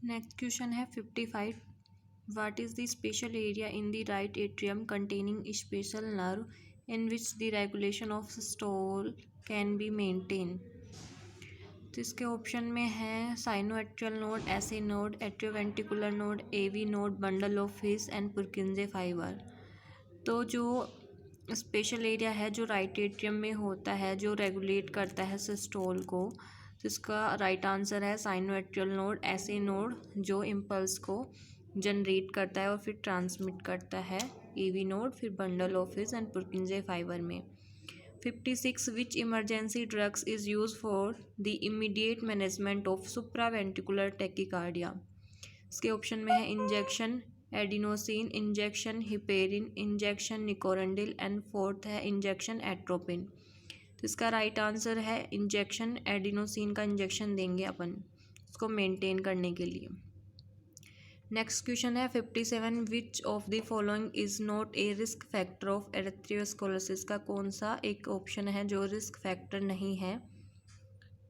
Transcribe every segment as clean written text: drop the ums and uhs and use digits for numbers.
Next question है 55। What is the special area in the right atrium containing special nerve in which the regulation of systole can be maintain. तो इसके option में है sinoatrial node, AC node, atrioventricular node, AV node, bundle of His and Purkinje fibre. तो जो special area है जो right atrium में होता है, जो रेगुलेट करता है सिस्टोल को, तो इसका राइट आंसर है साइनोएट्रियल नोड, ऐसे नोड जो इम्पल्स को जनरेट करता है और फिर ट्रांसमिट करता है, एवी नोड, फिर bundle of His and Purkinje fibre में। 56 which emergency drugs is use for the immediate management of supraventricular tachycardia. इसके ऑप्शन में है injection adenosine, injection heparin, injection nicorandil and fourth है इंजेक्शन एट्रोपिन। तो इसका right answer है injection adenosine का injection देंगे अपन उसको मेंटेन करने के लिए। नेक्स्ट क्वेश्चन है 57। Which of the following is not a risk factor of atherosclerosis. का कौन सा एक ऑप्शन है जो रिस्क फैक्टर नहीं है।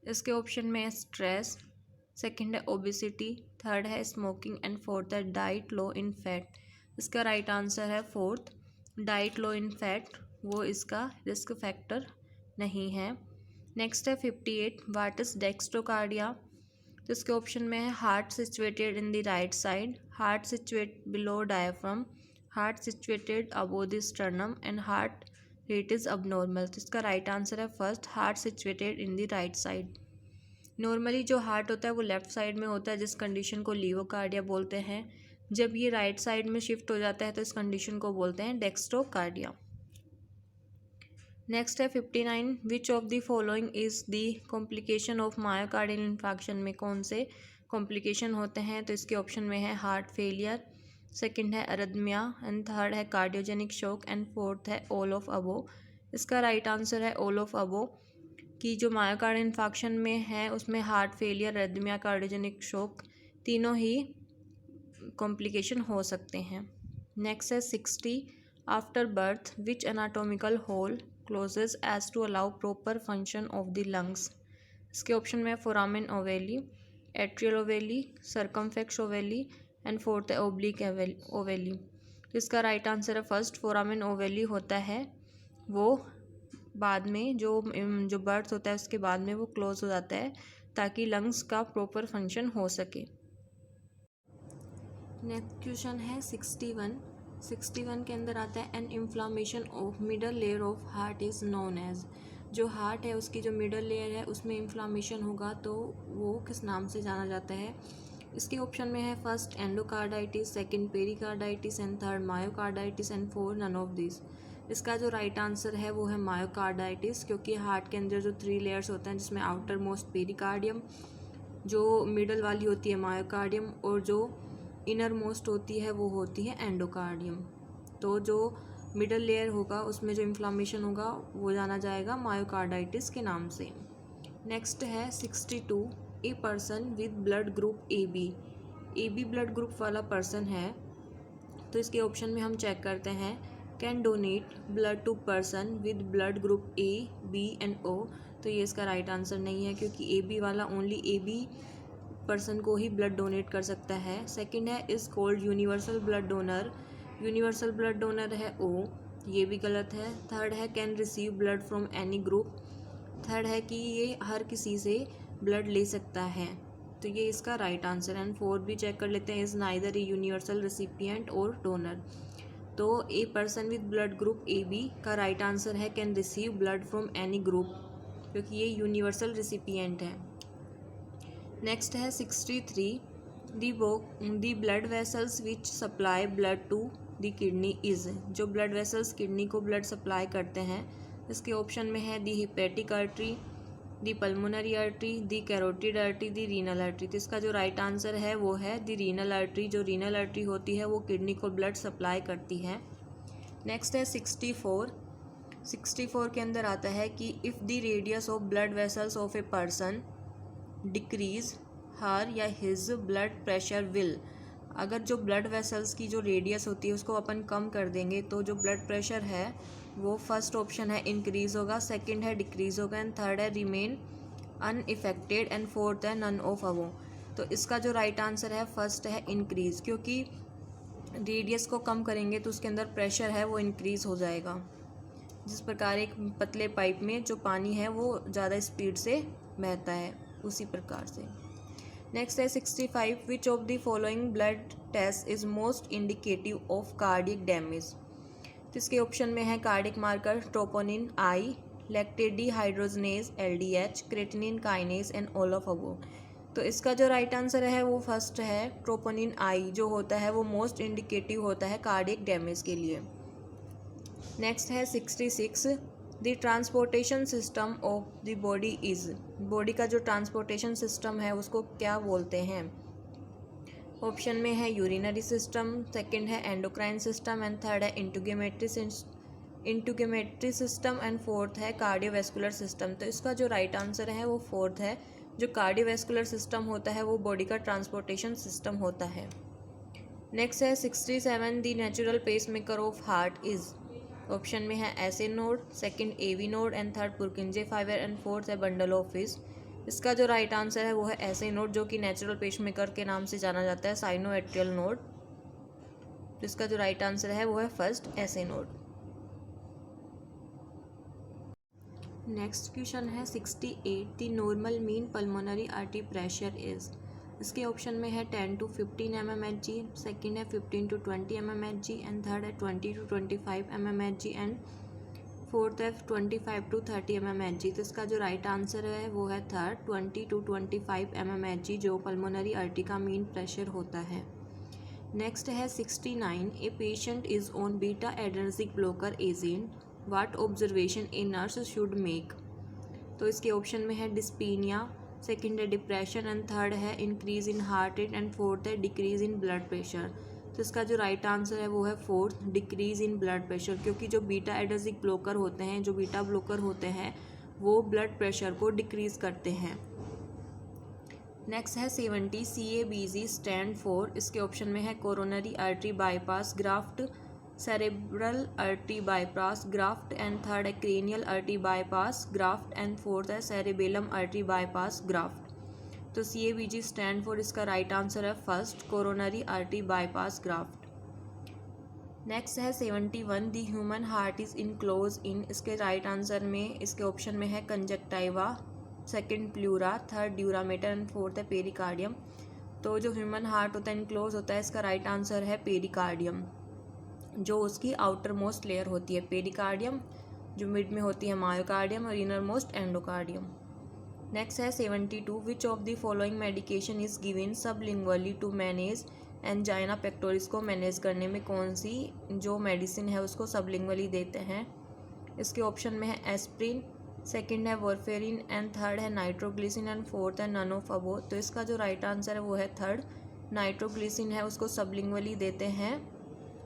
इसके ऑप्शन में है स्ट्रेस, सेकंड है ओबेसिटी, थर्ड है स्मोकिंग एंड फोर्थ है डाइट लो इन फैट। इसका राइट आंसर है फोर्थ, डाइट लो इन फैट, वो इसका रिस्क फैक्टर नहीं है। नेक्स्ट है 58। What is dextrocardia. तो इसके ऑप्शन में है heart situated in the right side, heart situate below diaphragm, heart situated above the sternum and heart rate is abnormal. तो इसका राइट आंसर है first, heart situated in the right side. Normally जो heart होता है वो left side में होता है, जिस कंडीशन को लीवोकार्डिया बोलते हैं। जब ये राइट साइड में शिफ्ट हो जाता है तो इस कंडीशन को बोलते हैं डेक्स्ट्रोकार्डिया। नेक्स्ट है 59। विच of the following is the complication of myocardial infection. में कौन से कॉम्प्लिकेशन होते हैं। तो इसके ऑप्शन में है हार्ट फेलियर, सेकंड है अरिथमिया एंड थर्ड है कार्डियोजेनिक शॉक एंड फोर्थ है ऑल ऑफ अबो। इसका राइट आंसर है ऑल ऑफ अबो, कि जो मायोकार्डियल इन्फेक्शन में है उसमें heart failure, arrhythmia, cardiogenic shock तीनों ही कॉम्प्लिकेशन हो सकते हैं। नेक्स्ट है 60। After birth which anatomical hole closes as to allow proper function of the lungs. इसके ऑप्शन में foramen ovale, atrial ovale, circumflex ओवेली and fourth है ओब्लिक ओवेली। तो इसका राइट आंसर है फर्स्ट, फोरामेन ओवेली होता है वो बाद में जो बर्थ होता है उसके बाद में वो क्लोज हो जाता है ताकि लंग्स का प्रॉपर फंक्शन हो सके। नेक्स्ट क्वेश्चन है 61। 61 के अंदर आता है an inflammation of middle layer of heart is known as. जो हार्ट है उसकी जो मिडल लेयर है उसमें इन्फ्लामेशन होगा तो वो किस नाम से जाना जाता है। इसके ऑप्शन में है first endocarditis, second pericarditis and third myocarditis and fourth none of this. इसका जो राइट आंसर है वो है मायोकार्डाइटिस, क्योंकि हार्ट के अंदर जो 3 लेयर्स होते हैं जिसमें आउटर मोस्ट पेरिकार्डियम, जो मिडल वाली होती है मायोकार्डियम और जो इनर मोस्ट होती है वो होती है एंडोकार्डियम। तो जो मिडल लेयर होगा उसमें जो इन्फ्लामेशन होगा वो जाना जाएगा मायोकार्डाइटिस के नाम से। नेक्स्ट है 62। A person with blood group A B blood group वाला पर्सन है तो इसके ऑप्शन में हम चेक करते हैं can donate blood to person with blood group A B and O. तो ये इसका राइट आंसर नहीं है, क्योंकि ए बी वाला ओनली ए बी पर्सन को ही ब्लड डोनेट कर सकता है। सेकंड है is called universal blood donor, universal blood donor है ओ, ये भी गलत है। थर्ड है can receive blood from any group, third है कि ये हर किसी से ब्लड ले सकता है, तो ये इसका राइट आंसर है। एंड फोर्थ भी चेक कर लेते हैं is neither a universal recipient और डोनर। तो a person with blood group A B का राइट आंसर है can receive blood from any group, क्योंकि ये यूनिवर्सल रिसिपिएंट है। नेक्स्ट है 63। The blood vessels which supply blood to the kidney is. जो blood vessels kidney को blood supply करते हैं इसके ऑप्शन में है दी हिपेटिक आर्टरी, दी पल्मोनरी आर्टरी, दी कैरोटिड आर्टरी, दी रीनल आर्टरी। तो इसका जो राइट आंसर है वो है दी रीनल आर्टरी। जो रीनल आर्टरी होती है वो किडनी को ब्लड सप्लाई करती है। नेक्स्ट है 64। 64 के अंदर आता है कि if the radius of blood vessels of a person decrease her या हिज ब्लड प्रेशर विल। अगर जो ब्लड वेसल्स की जो रेडियस होती है उसको अपन कम कर देंगे तो जो ब्लड प्रेशर है वो फर्स्ट ऑप्शन है इंक्रीज होगा, सेकंड है डिक्रीज होगा एंड थर्ड है रिमेन अनइफेक्टेड एंड फोर्थ है नन ऑफ अबो। तो इसका जो राइट आंसर है फर्स्ट है इंक्रीज़, क्योंकि रेडियस को कम करेंगे तो उसके अंदर प्रेशर है वो इंक्रीज़ हो जाएगा। जिस प्रकार एक पतले पाइप में जो पानी है वो ज़्यादा स्पीड से बहता है, उसी प्रकार से। नेक्स्ट है 65, which of the following blood test is most indicative of cardiac damage. तो इसके ऑप्शन में है cardiac marker troponin I, lactate dehydrogenase LDH, creatinine kinase and all of above. तो इसका जो राइट आंसर है वो फर्स्ट है ट्रोपोनिन आई, जो होता है वो मोस्ट इंडिकेटिव होता है कार्डियक डैमेज के लिए। नेक्स्ट है 66, the transportation system of the body is. Body का जो ट्रांसपोर्टेशन सिस्टम है उसको क्या बोलते हैं। ऑप्शन में है यूरिनरी सिस्टम, सेकंड है एंडोक्राइन सिस्टम एंड थर्ड है इंट्यूगेमेट्री सिस्टम एंड फोर्थ है कार्डियोवैस्कुलर सिस्टम। तो इसका जो राइट आंसर है वो फोर्थ है। जो कार्डियोवैस्कुलर सिस्टम होता है वो बॉडी का ट्रांसपोर्टेशन सिस्टम होता है। नेक्स्ट है 67, the natural pacemaker of heart is. Option में है SA node, second AV node and third Purkinje fibre and fourth है बंडल ऑफ फिश। इसका जो राइट आंसर है वो है एसए नोड, जो कि नेचुरल पेसमेकर के नाम से जाना जाता है, साइनोएट्रियल नोड। तो इसका जो राइट आंसर है वो है first SA node. Next question है 68, the normal mean pulmonary artery pressure is. इसके ऑप्शन में है 10 to 15 mmHg, सेकंड है 15 to 20 mmHg एंड थर्ड है 20 to 25 mmHg एंड फोर्थ है 25 to 30 mmHg। तो इसका जो राइट आंसर है वो है थर्ड 20 to 25 mmHg, जो पल्मोनरी आर्टरी का मीन प्रेशर होता है। नेक्स्ट है 69, a patient is on beta adrenergic blocker agent, what observation a nurse should make. तो इसके ऑप्शन में है डिस्पीनिया, सेकंड है डिप्रेशन एंड थर्ड है increase in heart rate and fourth है डिक्रीज इन ब्लड प्रेशर। तो इसका जो राइट आंसर है वो है fourth decrease in blood pressure, क्योंकि जो बीटा एडर्जिक ब्लॉकर होते हैं, जो बीटा ब्लॉकर होते हैं वो ब्लड प्रेशर को डिक्रीज करते हैं। नेक्स्ट है 70, CABG स्टैंड फॉर। इसके ऑप्शन में है coronary artery bypass graft, cerebral artery bypass graft and third है cranial artery bypass graft and fourth है सेरेबेलम आर्टरी बाईपास ग्राफ्ट। तो CABG स्टैंड फॉर इसका राइट आंसर है first coronary artery bypass graft. Next है 71, the human heart is enclose in. इसके right answer में इसके option में है conjunctiva, second pleura, third dura mater and fourth है पेरिकार्डियम। तो जो ह्यूमन हार्ट होता है इनक्लोज होता है, इसका राइट आंसर है पेरिकार्डियम, जो उसकी आउटर मोस्ट लेयर होती है पेरिकार्डियम, जो मिड में होती है मायोकार्डियम और इनर मोस्ट एंडोकार्डियम। नेक्स्ट है 72, which of the following medication is given sublingually to manage angina pectoris. को मैनेज करने में कौन सी जो मेडिसिन है उसको सबलिंगुअली देते हैं। इसके ऑप्शन में है एस्प्रिन, सेकंड है वॉरफेरिन एंड थर्ड है नाइट्रोग्लिसिन एंड फोर्थ है नन ऑफ अबोव। तो इसका जो राइट आंसर है वो है थर्ड नाइट्रोग्लिसिन है, उसको सबलिंगुअली देते हैं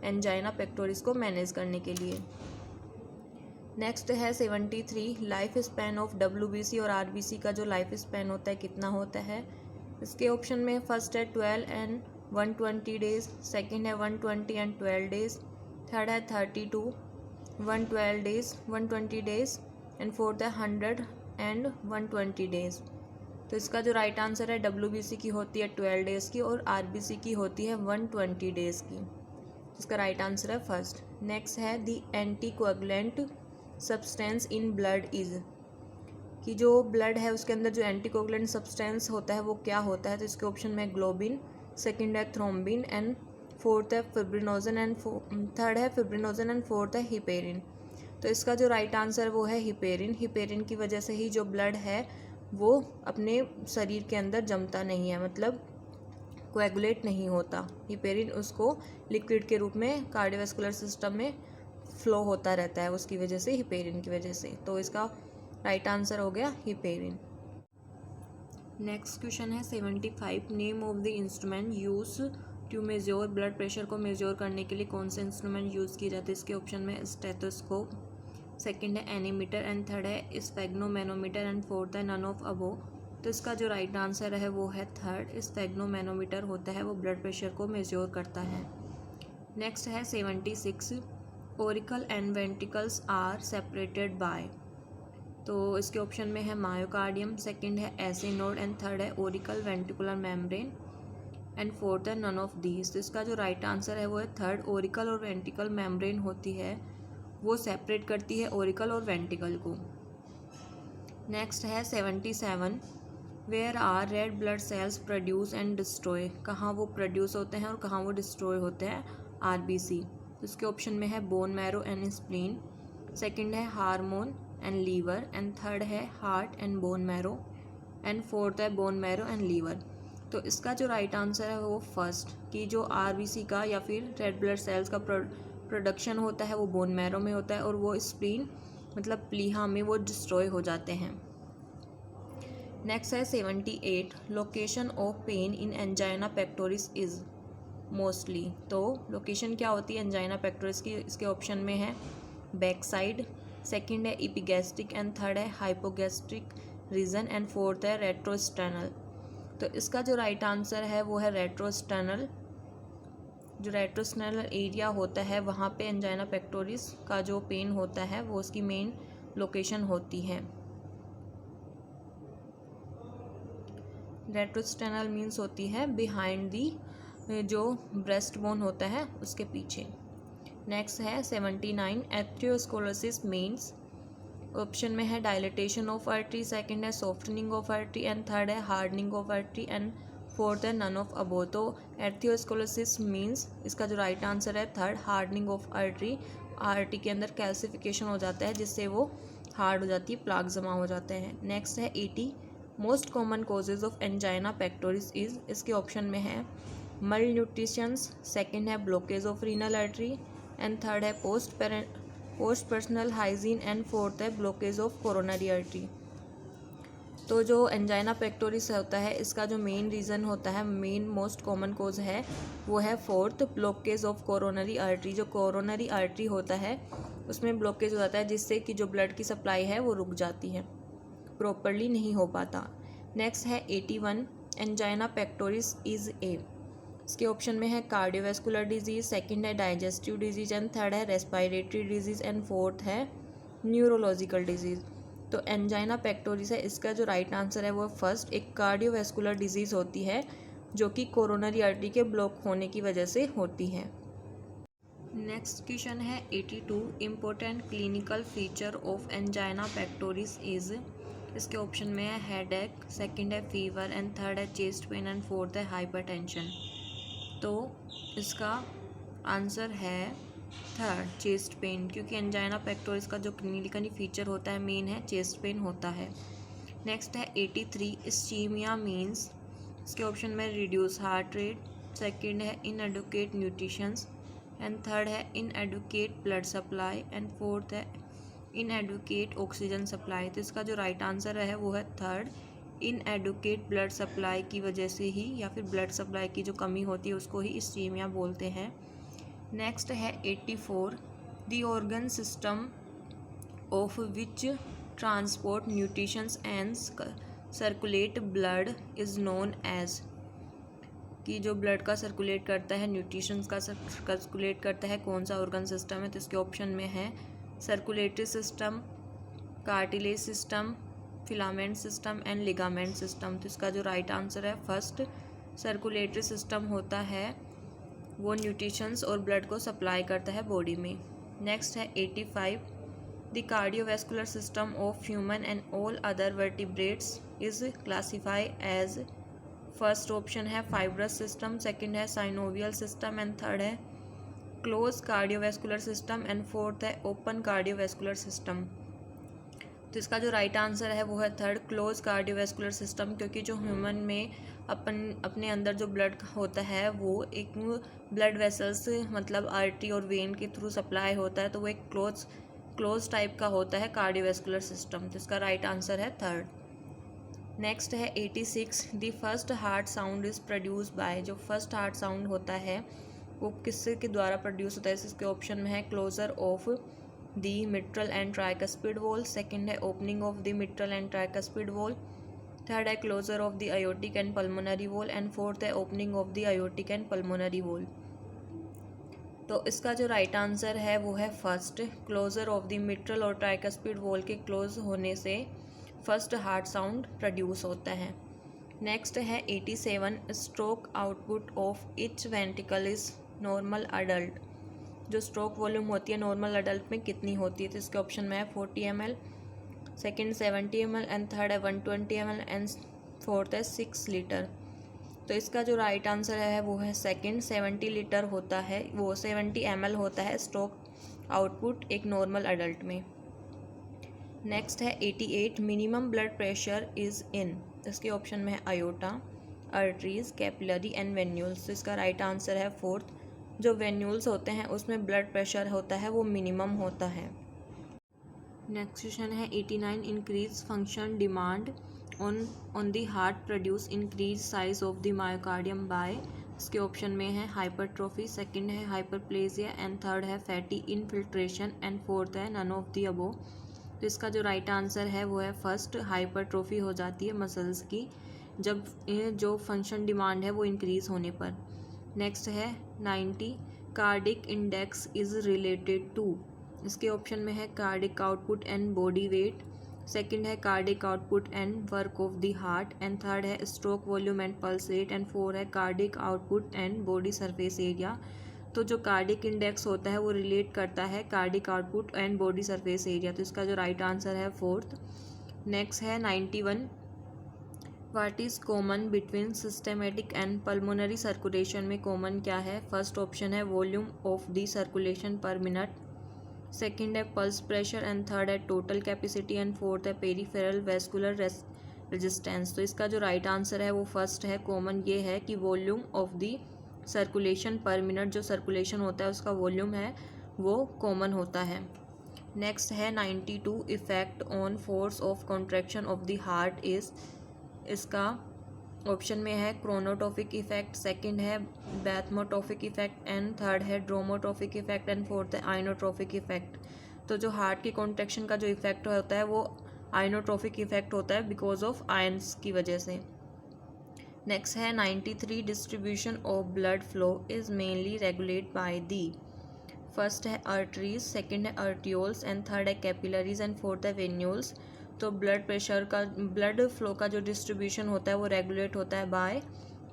एंजाइना पेक्टोरिस को मैनेज करने के लिए। नेक्स्ट है 73, लाइफ स्पैन ऑफ WBC और RBC का जो लाइफ स्पैन होता है कितना होता है। इसके ऑप्शन में फर्स्ट है 12 एंड 120 डेज, सेकंड है 120 एंड 12 डेज, थर्ड है 32 112 डेज 120 डेज एंड फोर्थ है 100 एंड 120 डेज। तो इसका जो राइट आंसर है WBC की होती है 12 डेज़ की और RBC की होती है 120 डेज़ की। इसका राइट आंसर है फर्स्ट। नेक्स्ट है the anticoagulant substance in blood is, कि जो ब्लड है उसके अंदर जो एंटीकोएगुलेंट सब्सटेंस होता है वो क्या होता है। तो इसके ऑप्शन में ग्लोबिन, सेकंड है थ्रोम्बिन एंड फोर्थ है फिब्रिनोजन एंड थर्ड है फिब्रिनोजन एंड फोर्थ है हिपेरिन। तो इसका जो राइट आंसर वो है हिपेरिन। हिपेरिन की वजह से ही जो ब्लड है वो अपने शरीर के अंदर जमता नहीं है, मतलब कोएगुलेट नहीं होता। हिपेरिन उसको लिक्विड के रूप में कार्डियोवैस्कुलर सिस्टम में फ्लो होता रहता है, उसकी वजह से हिपेरिन की वजह से। तो इसका राइट आंसर हो गया हिपेरिन। नेक्स्ट क्वेश्चन है 75, name of the instrument use to measure blood pressure. को मेजर करने के लिए कौन से इंस्ट्रूमेंट यूज़ किए जाते हैं। इसके ऑप्शन में स्टेथोस्कोप, सेकंड है एनीमीटर एंड थर्ड है स्फेग्नोमैनोमीटर एंड फोर्थ है नन ऑफ अबोव। तो इसका जो राइट आंसर है वो है थर्ड स्फेग्नोमैनोमीटर होता है, वो ब्लड प्रेशर को मेजर करता है। नेक्स्ट है 76, auricle and ventricles are separated by. तो इसके ऑप्शन में है मायोकार्डियम, सेकंड है एसी नोड एंड थर्ड है auricle ventricular membrane and fourth है नन ऑफ दीज। तो इसका जो राइट आंसर है वो है थर्ड, ओरिकल और वेंट्रिकल मेम्ब्रेन होती है वो सेपरेट करती है ओरिकल और वेंट्रिकल को। नेक्स्ट है 77, where are red blood cells produce and destroy. कहाँ वो प्रोड्यूस होते हैं और कहाँ वो डिस्ट्रॉय होते हैं, आरबीसी। तो इसके ऑप्शन में है bone marrow and spleen, second है hormone and liver and third है heart and bone marrow and fourth है बोन मैरो एंड लीवर। तो इसका जो राइट आंसर है वो फर्स्ट, कि जो आरबीसी का या फिर रेड ब्लड सेल्स का प्रोडक्शन होता है वो बोन मैरो में होता है और वो स्प्लीन मतलब प्लीहा में वो डिस्ट्रॉय हो जाते हैं। नेक्स्ट है 78, location of pain in angina pectoris is mostly. तो लोकेशन क्या होती है एंजाइना पेक्टोरिस की, इसके ऑप्शन में है बैक साइड, सेकेंड है इपिगैस्ट्रिक एंड थर्ड है हाइपोगैस्ट्रिक रीजन एंड फोर्थ है रेट्रोस्टेनल। तो इसका जो राइट आंसर है वो है रेट्रोस्टेनल। जो रेट्रोस्टेनल एरिया होता है वहाँ पे एंजाइना पेक्टोरिस का जो पेन होता है वो उसकी मेन लोकेशन होती है। रेट्रोस्टेनल मीन्स होती है बिहाइंड दी, जो ब्रेस्ट बोन होता है उसके पीछे। नेक्स्ट है 79, एथ्रियोस्क्लेरोसिस मीन्स। ऑप्शन में है डायलिटेशन ऑफ आर्टरी, सेकंड है softening of artery and third है hardening of artery and fourth है नन ऑफ अबो। तो एथियोस्क्लेरोसिस मीन्स इसका जो राइट आंसर है third, hardening of artery. Artery के अंदर कैल्सिफिकेशन हो जाता है जिससे वो हार्ड हो जाती है, प्लाक जमा हो जाते हैं। नेक्स्ट है 80, most common causes of angina pectoris is. इसके ऑप्शन में है मल न्यूट्रिशंस, सेकेंड है blockage of renal artery and third है post personal hygiene and fourth है ब्लॉकेज ऑफ कोरोनरी आर्टरी। तो जो एंजाइना पेक्टोरिस होता है इसका जो मेन रीज़न होता है, मेन मोस्ट कॉमन कोज है वो है fourth, blockage of coronary artery. जो कोरोनरी आर्टरी होता है उसमें ब्लॉकेज हो जाता है जिससे कि जो ब्लड की सप्लाई है वो रुक जाती है, प्रॉपरली नहीं हो पाता। नेक्स्ट है 81, एंजाइना पेक्टोरिस इज ए। इसके ऑप्शन में है कार्डियोवैस्कुलर डिजीज़, सेकंड है डाइजेस्टिव डिजीज एंड थर्ड है रेस्पिरेटरी डिजीज एंड फोर्थ है न्यूरोलॉजिकल डिजीज़। तो एंजाइना पेक्टोरिस है, इसका जो राइट आंसर है वो फर्स्ट, एक कार्डियोवैस्कुलर डिजीज़ होती है जो कि कोरोनरी आर्टरी के ब्लॉक होने की वजह से होती है। नेक्स्ट क्वेश्चन है 82, important clinical feature of angina pectoris is. इसके ऑप्शन में है हेडेक, सेकंड है फीवर एंड थर्ड है चेस्ट पेन एंड फोर्थ है हाइपरटेंशन। तो इसका आंसर है थर्ड, चेस्ट पेन, क्योंकि एंजाइना पेक्टोरिस का जो क्लिनिकली फीचर होता है मेन है चेस्ट पेन होता है। नेक्स्ट है 83, इस्चीमिया मीन्स। इसके ऑप्शन में रिड्यूस हार्ट रेट, सेकंड है इनएडुकेट न्यूट्रिशंस एंड थर्ड है inadequate blood supply and fourth है इनएडुकेट ऑक्सीजन सप्लाई। तो इसका जो राइट आंसर है वो है थर्ड, इनएडुकेट ब्लड सप्लाई की वजह से ही या फिर ब्लड सप्लाई की जो कमी होती है उसको ही इस्चीमिया बोलते हैं। नेक्स्ट है 84, the organ system of which transport nutritions and circulate blood is known as. कि जो ब्लड का सर्कुलेट करता है, न्यूट्रिशंस का सर्कुलेट करता है, कौन सा ऑर्गन सिस्टम है। तो इसके ऑप्शन में है circulatory system, cartilage system, filament system and ligament system. तो इसका जो राइट आंसर है फर्स्ट, सर्कुलेटरी सिस्टम होता है वो न्यूट्रिशंस और ब्लड को सप्लाई करता है बॉडी में। नेक्स्ट है 85, the cardiovascular system of human and all other vertebrates is classify as. First option है फाइब्रस सिस्टम, सेकंड है साइनोवियल सिस्टम एंड थर्ड है close cardiovascular system and fourth है ओपन कार्डियोवैस्कुलर सिस्टम। तो इसका जो right answer है वो है थर्ड, क्लोज कार्डियोवैस्कुलर सिस्टम, क्योंकि जो ह्यूमन में अपने अंदर जो ब्लड होता है वो एक ब्लड वेसल्स मतलब आर्टरी और वेन के थ्रू सप्लाई होता है, तो वो एक क्लोज टाइप का होता है कार्डियोवैस्कुलर सिस्टम। तो इसका राइट आंसर है थर्ड। नेक्स्ट है 86, the first heart sound is produce by. जो फर्स्ट हार्ट साउंड होता है वो किसके के द्वारा प्रोड्यूस होता है। इसके ऑप्शन में है closure of the mitral and tricuspid valve, second है opening of the mitral and tricuspid valve, third है closure of the aortic and pulmonary valve and fourth है opening of the aortic and pulmonary valve. तो इसका जो right answer है वो है first, closure of the mitral और tricuspid valve के क्लोज होने से फर्स्ट हार्ट साउंड प्रोड्यूस होता है। नेक्स्ट है 87, stroke output of each ventricle is normal adult. जो स्ट्रोक वॉल्यूम होती है नॉर्मल अडल्ट में कितनी होती है, तो इसके ऑप्शन में है 40 ml, second 70 ml and third है 120 ml एंड फोर्थ है 6 लीटर। तो इसका जो राइट आंसर है वो है सेकंड, 70 लीटर होता है, वो 70 ml होता है स्ट्रोक आउटपुट एक नॉर्मल अडल्ट में। नेक्स्ट है 88, minimum blood pressure is in. इसके ऑप्शन में है iota, arteries, capillary and venules. तो इसका राइट आंसर है फोर्थ, जो वेन्यूल्स होते हैं उसमें ब्लड प्रेशर होता है वो मिनिमम होता है। नेक्स्ट क्वेश्चन है 89, increase function demand on the heart produce increase size of the myocardium by. इसके ऑप्शन में है हाइपरट्रोफी, सेकंड है हाइपरप्लेजिया एंड थर्ड है फैटी इनफिल्ट्रेशन एंड फोर्थ है नन ऑफ द अबोव। तो इसका जो राइट आंसर है वो है फर्स्ट, हाइपरट्रोफी हो जाती है मसल्स की जब जो फंक्शन डिमांड है वो इंक्रीज होने पर। नेक्स्ट है 90, cardiac index is related to. इसके ऑप्शन में है cardiac output and body weight, second है cardiac output and work of the heart and third है stroke volume and pulse rate and four है cardiac output and body surface area. तो जो cardiac index होता है वो रिलेट करता है cardiac output and body surface area. तो इसका जो राइट आंसर है फोर्थ। नेक्स्ट है 91, what is common between systematic and pulmonary circulation में कॉमन क्या है। फर्स्ट ऑप्शन है वॉल्यूम ऑफ द सर्कुलेशन पर मिनट, सेकंड है पल्स प्रेशर एंड थर्ड है टोटल कैपेसिटी एंड फोर्थ है पेरीफेरल वेस्कुलर रेजिस्टेंस। तो इसका जो राइट आंसर है वो फर्स्ट है, कॉमन ये है कि वॉल्यूम ऑफ द सर्कुलेशन पर मिनट, जो सर्कुलेशन होता है उसका वॉल्यूम है वो कॉमन होता है। नेक्स्ट है 92, effect on force of contraction of the heart is. इसका ऑप्शन में है क्रोनोटॉपिक इफेक्ट, सेकंड है बैथमोटॉपिक इफेक्ट एंड थर्ड है ड्रोमोटॉपिक इफेक्ट एंड फोर्थ है आइनोट्रोपिक इफेक्ट। तो जो हार्ट की कॉन्ट्रैक्शन का जो इफेक्ट होता है वो आइनोट्रोपिक इफेक्ट होता है बिकॉज ऑफ आयंस की वजह से। नेक्स्ट है 93, distribution of blood flow is mainly regulate by the. First है आर्टरीज, सेकंड है आर्टियोल्स एंड थर्ड है कैपिलरीज एंड फोर्थ है वेन्यूल्स। तो ब्लड प्रेशर का, ब्लड फ्लो का जो डिस्ट्रीब्यूशन होता है वो रेगुलेट होता है बाय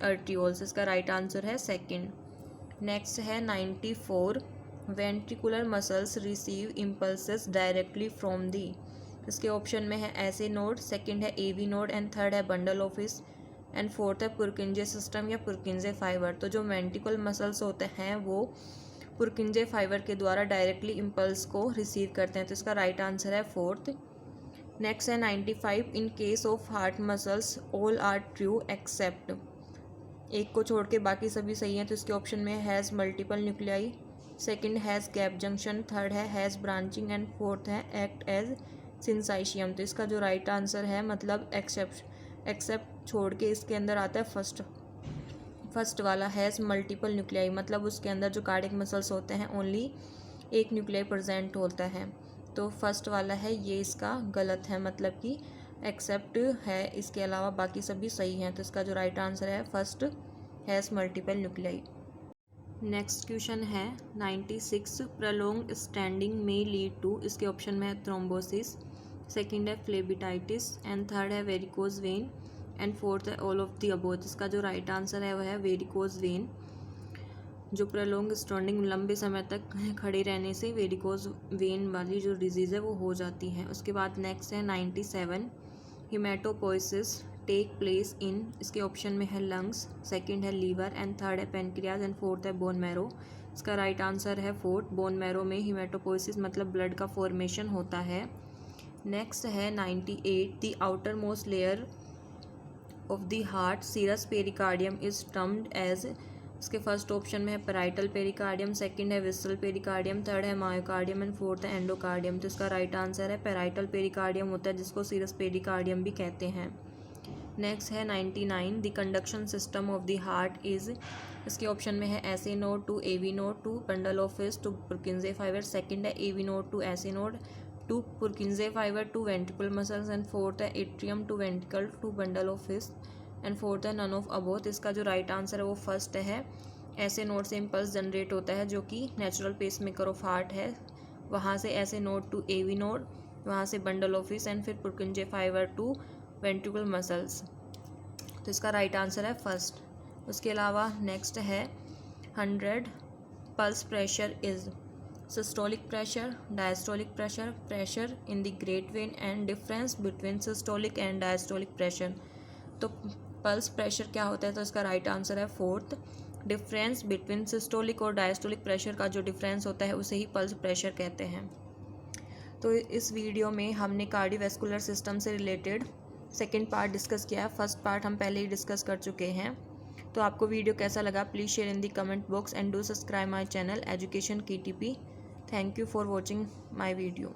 आर्टियोल्स। इसका राइट आंसर है सेकंड। नेक्स्ट है 94, ventricular muscles receive impulses directly from the. इसके ऑप्शन में है ऐसे नोड, सेकंड है एवी नोड एंड थर्ड है बंडल ऑफिस एंड फोर्थ है पुरकिंजे सिस्टम या पुरकिंजे फाइबर। तो जो वेंट्रिकुलर मसल्स होते हैं वो पुरकिंजे फाइबर के द्वारा डायरेक्टली इम्पल्स को रिसीव करते हैं। तो इसका राइट आंसर है फोर्थ। नेक्स्ट है 95, in case of heart muscles all are true except. एक को छोड़ के बाकी सभी सही हैं। तो इसके ऑप्शन में has multiple nuclei, second has gap junction, third है हैज़ ब्रांचिंग एंड फोर्थ है एक्ट एज सिंसाइशियम। तो इसका जो राइट आंसर है मतलब एक्सेप्ट छोड़ के इसके अंदर आता है फर्स्ट वाला हैज़ मल्टीपल न्यूक्लियाई, मतलब उसके अंदर जो कार्डियक मसल्स होते हैं ओनली एक न्यूक्लियाई प्रेजेंट होता है। तो फर्स्ट वाला है ये इसका गलत है, मतलब कि एक्सेप्ट है, इसके अलावा बाकी सभी सही हैं। तो इसका जो राइट आंसर है first has multiple nuclei. Next question है 96, प्रलोंग स्टैंडिंग में लीड टू। इसके ऑप्शन में है थ्रोम्बोसिस, सेकंड है फ्लेबिटाइटिस एंड थर्ड है वेरिकोज वेन एंड फोर्थ है ऑल ऑफ द अबोव। इसका जो राइट आंसर है वह है वेरिकोज वेन। जो प्रलोंग स्टैंडिंग, लंबे समय तक खड़े रहने से वेरिकोज वेन वाली जो डिजीज़ है वो हो जाती है। उसके बाद नेक्स्ट है 97, हिमेटोपोइसिस टेक प्लेस इन। इसके ऑप्शन में है लंग्स, सेकंड है लीवर एंड थर्ड है पेनक्रियाज एंड फोर्थ है बोन मैरो। इसका राइट आंसर है फोर्थ, बोन मैरो में हिमेटोपोइसिस मतलब ब्लड का फॉर्मेशन होता है। नेक्स्ट है 98, the outer most layer of the heart serous pericardium is termed as. इसके फर्स्ट ऑप्शन में है पैराइटल पेरिकार्डियम, सेकंड है विसरल पेरिकार्डियम, थर्ड है मायोकार्डियम एंड फोर्थ है एंडोकार्डियम। तो इसका राइट आंसर है पैराइटल पेरिकार्डियम होता है जिसको सीरस पेरिकार्डियम भी कहते हैं। नेक्स्ट है 99, the conduction system of the heart is. इसके ऑप्शन में है SA node to AV node to bundle of His to Purkinje fibre, second है AV node to SA node to Purkinje fibre to ventricular muscles and fourth है atrium to ventricle to bundle of His and fourth है none of above. इसका जो right answer है वो first है SA node से impulse generate होता है जो कि नेचुरल पेसमेकर ऑफ हार्ट है। वहाँ से ऐसे नोड टू AV नोड, वहाँ से बंडल ऑफिस एंड फिर Purkinje fibre to ventricle muscles. तो इसका राइट आंसर है फर्स्ट। उसके अलावा नेक्स्ट है 100 pulse pressure is systolic pressure, diastolic pressure, pressure in the great when and difference between systolic and diastolic pressure. तो pulse pressure क्या होता है? तो इसका राइट आंसर है फोर्थ। डिफरेंस बिटवीन सिस्टोलिक और डायस्टोलिक प्रेशर का जो डिफरेंस होता है उसे ही पल्स प्रेशर कहते हैं। तो इस वीडियो में हमने कार्डियोवैस्कुलर सिस्टम से रिलेटेड सेकेंड पार्ट डिस्कस किया है। फर्स्ट पार्ट हम पहले ही डिस्कस कर चुके हैं। तो आपको वीडियो कैसा लगा please share in the comment box and do subscribe my channel education KTP। Thank you for watching my video.